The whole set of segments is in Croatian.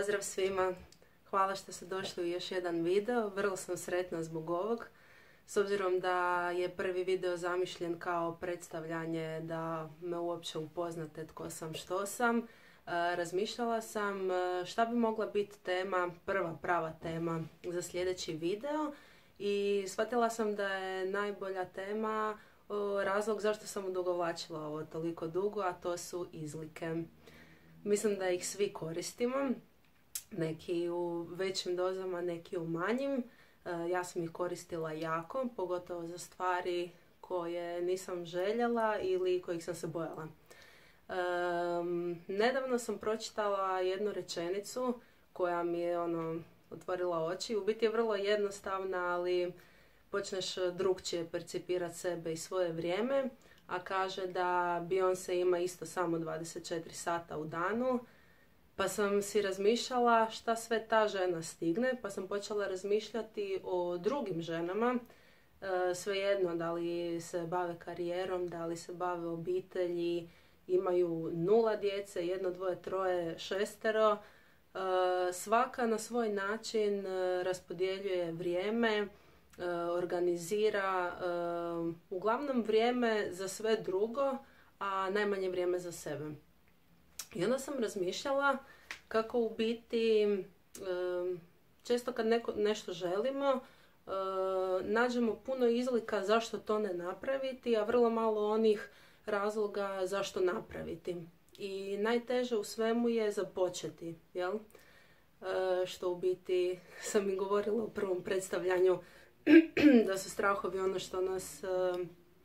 Pozdrav svima, hvala što ste došli u još jedan video, vrlo sam sretna zbog ovog. S obzirom da je prvi video zamišljen kao predstavljanje da me uopće upoznate tko sam, što sam, razmišljala sam šta bi mogla biti tema, prva prava tema za sljedeći video i shvatila sam da je najbolja tema razlog zašto sam odugovlačila ovo toliko dugo, a to su izlike. Mislim da ih svi koristimo, neki u većim dozama, neki u manjim. Ja sam ih koristila jako, pogotovo za stvari koje nisam željela ili kojih sam se bojala. Nedavno sam pročitala jednu rečenicu koja mi je otvorila oči. U biti je vrlo jednostavna, ali počneš drukčije percipirati sebe i svoje vrijeme. A kaže da Beyoncé ima isto samo 24 sata u danu. Pa sam si razmišljala šta sve ta žena stigne, pa sam počela razmišljati o drugim ženama. Svejedno, da li se bave karijerom, da li se bave obitelji, imaju 0 djece, 1, 2, 3, 6. Svaka na svoj način raspodjeljuje vrijeme, organizira uglavnom vrijeme za sve drugo, a najmanje vrijeme za sebe. I onda sam razmišljala kako u biti često kad nešto želimo nađemo puno izlika zašto to ne napraviti, a vrlo malo onih razloga zašto napraviti. I najteže u svemu je započeti, jel? Što u biti sam i govorila u prvom predstavljanju da su strahovi ono što nas,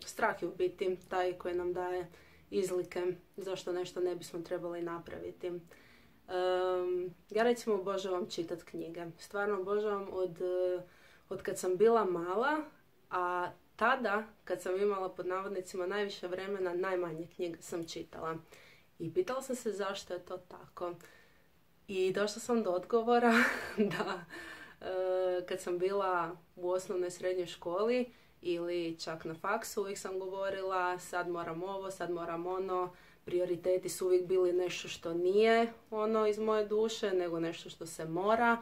strah je u biti taj koji nam daje izlike zašto nešto ne bismo trebali napraviti. Ja recimo obožavam čitati knjige. Stvarno obožavam od kad sam bila mala, a tada kad sam imala pod navodnicima najviše vremena, najmanje knjiga sam čitala. I pitala sam se zašto je to tako. I došla sam do odgovora da kad sam bila u osnovnoj srednjoj školi ili čak na faksu, uvijek sam govorila sad moram ovo, sad moram ono. Prioriteti su uvijek bili nešto što nije ono iz moje duše, nego nešto što se mora.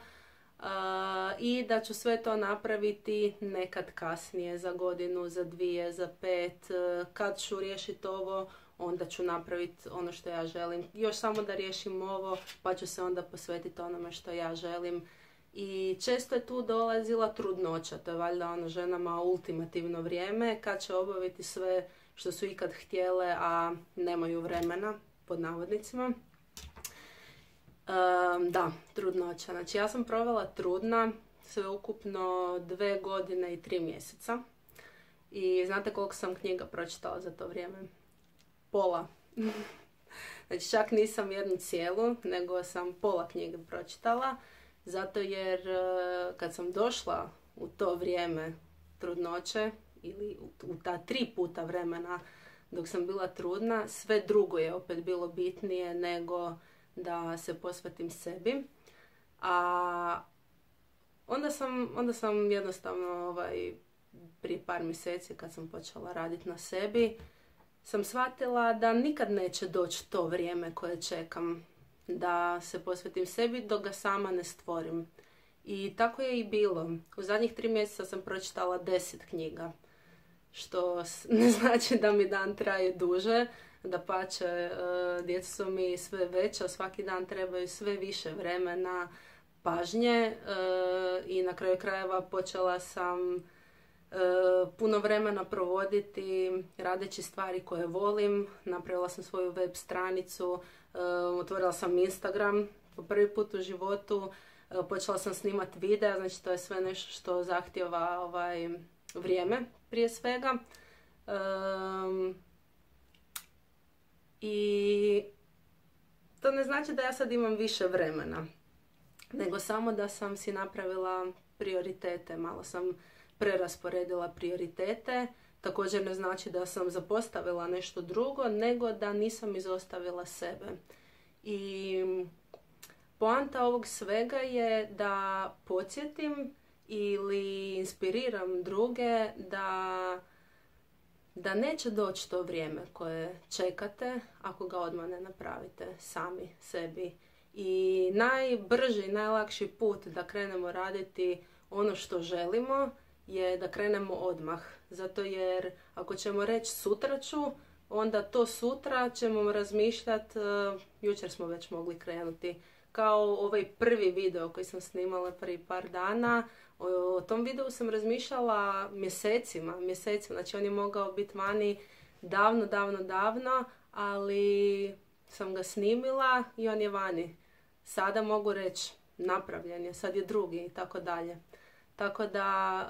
I da ću sve to napraviti nekad kasnije, za godinu, za 2, za 5. Kad ću riješiti ovo, onda ću napraviti ono što ja želim. Još samo da riješim ovo, pa ću se onda posvetiti onome što ja želim. I često je tu dolazila trudnoća, to je valjda ženama ultimativno vrijeme kad će obaviti sve što su ikad htjele, a nemaju vremena, pod navodnicima. Da, trudnoća. Znači ja sam provela trudna sveukupno 2 godine i 3 mjeseca. I znate koliko sam knjiga pročitala za to vrijeme? Pola. Znači čak nisam jednu cijelu, nego sam pola knjige pročitala. Zato jer kad sam došla u to vrijeme trudnoće ili u ta 3 puta vremena dok sam bila trudna, sve drugo je opet bilo bitnije nego da se posvetim sebi. A onda sam jednostavno prije par mjeseci kad sam počela raditi na sebi, sam shvatila da nikad neće doći to vrijeme koje čekam da se posvetim sebi dok ga sama ne stvorim. I tako je i bilo. U zadnjih 3 mjeseca sam pročitala 10 knjiga. Što ne znači da mi dan traje duže. Dapače, djeca su mi sve veća, svaki dan trebaju sve više vremena, pažnje. I na kraju krajeva počela sam puno vremena provoditi radeći stvari koje volim. Napravila sam svoju web stranicu, otvorila sam Instagram po prvi put u životu, počela sam snimati videa, znači to je sve nešto što zahtjeva vrijeme prije svega. I to ne znači da ja sad imam više vremena, nego samo da sam si napravila prioritete, malo sam prerasporedila prioritete. Također ne znači da sam zapostavila nešto drugo, nego da nisam izostavila sebe. I poanta ovog svega je da podsjetim ili inspiriram druge da neće doći to vrijeme koje čekate ako ga odmah ne napravite sami sebi. I najbrži i najlakši put da krenemo raditi ono što želimo je da krenemo odmah. Zato jer ako ćemo reći sutra ću, onda to sutra ćemo razmišljati, jučer smo već mogli krenuti. Kao ovaj prvi video koji sam snimala prije par dana, o tom videu sam razmišljala mjesecima. Znači on je mogao biti vani davno, ali sam ga snimila i on je vani. Sada mogu reći napravljen je, sad je drugi i tako dalje. Tako da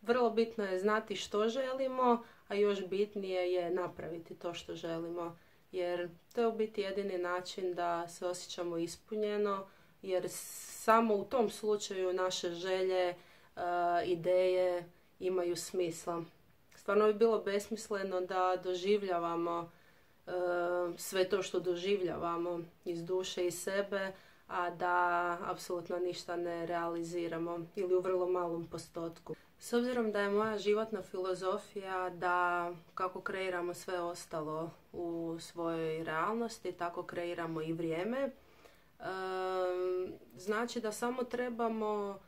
vrlo bitno je znati što želimo, a još bitnije je napraviti to što želimo. Jer to je u biti jedini način da se osjećamo ispunjeno, jer samo u tom slučaju naše želje, ideje imaju smisla. Stvarno bi bilo besmisleno da doživljavamo sve to što doživljavamo iz duše i sebe, a da apsolutno ništa ne realiziramo ili u vrlo malom postotku. S obzirom da je moja životna filozofija da kako kreiramo sve ostalo u svojoj realnosti, tako kreiramo i vrijeme. Znači da samo trebamo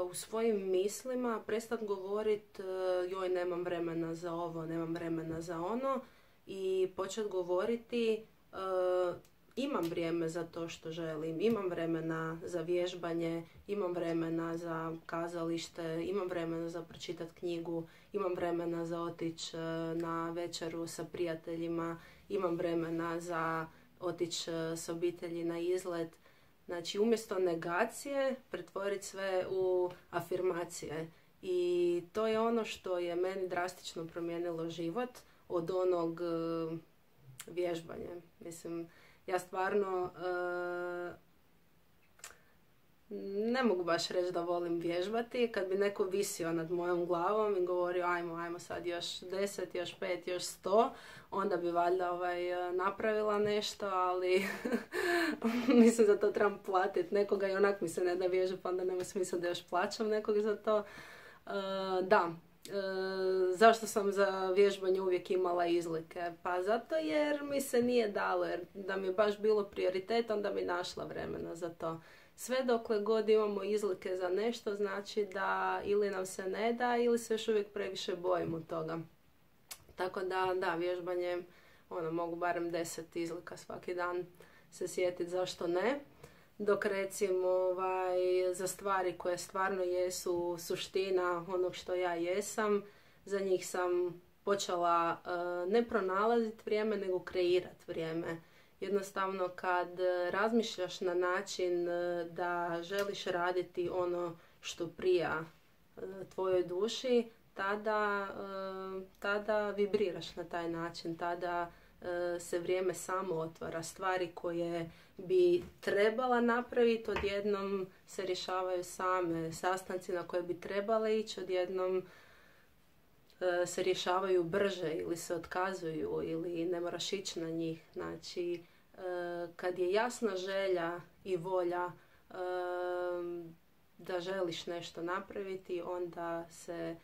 u svojim mislima prestati govoriti joj nemam vremena za ovo, nemam vremena za ono i početi govoriti imam vrijeme za to što želim, imam vremena za vježbanje, imam vremena za kazalište, imam vremena za pročitati knjigu, imam vremena za otići na večeru sa prijateljima, imam vremena za otići s obitelji na izlet. Znači umjesto negacije pretvoriti sve u afirmacije. I to je ono što je meni drastično promijenilo život od onog vježbanja. Mislim, ja stvarno ne mogu baš reći da volim vježbati. Kad bi neko visio nad mojom glavom i govorio ajmo sad još 10, još 5, još 100, onda bi valjda napravila nešto, ali mislim da to trebam platiti nekoga i onak mi se ne da vježba, pa onda nema smisla da još plaćam nekog za to. Zašto sam za vježbanje uvijek imala izlike? Pa zato jer mi se nije dalo, jer da mi je baš bilo prioritet, onda bi našla vremena za to. Sve dokle god imamo izlike za nešto, znači da ili nam se ne da, ili se još uvijek previše bojimo toga. Tako da, vježbanje, mogu barem 10 izlika svaki dan se sjetiti zašto ne. Dok recimo za stvari koje stvarno jesu suština onog što ja jesam, za njih sam počela ne pronalaziti vrijeme, nego kreirati vrijeme. Jednostavno kad razmišljaš na način da želiš raditi ono što prija tvojoj duši, tada vibriraš na taj način, tada se vrijeme samo otvara. Stvari koje bi trebala napraviti odjednom se rješavaju same. Sastanci na koje bi trebale ići odjednom se rješavaju brže ili se otkazuju ili ne moraš ići na njih. Znači, kad je jasna želja i volja da želiš nešto napraviti, onda se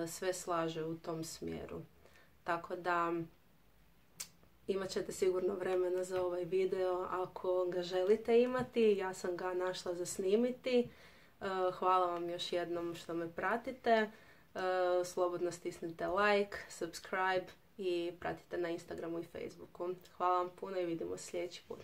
sve slaže u tom smjeru. Tako da imat ćete sigurno vremena za ovaj video ako ga želite imati. Ja sam ga našla za snimiti. Hvala vam još jednom što me pratite. Slobodno stisnite like, subscribe i pratite na Instagramu i Facebooku. Hvala vam puno i vidimo sljedeći put.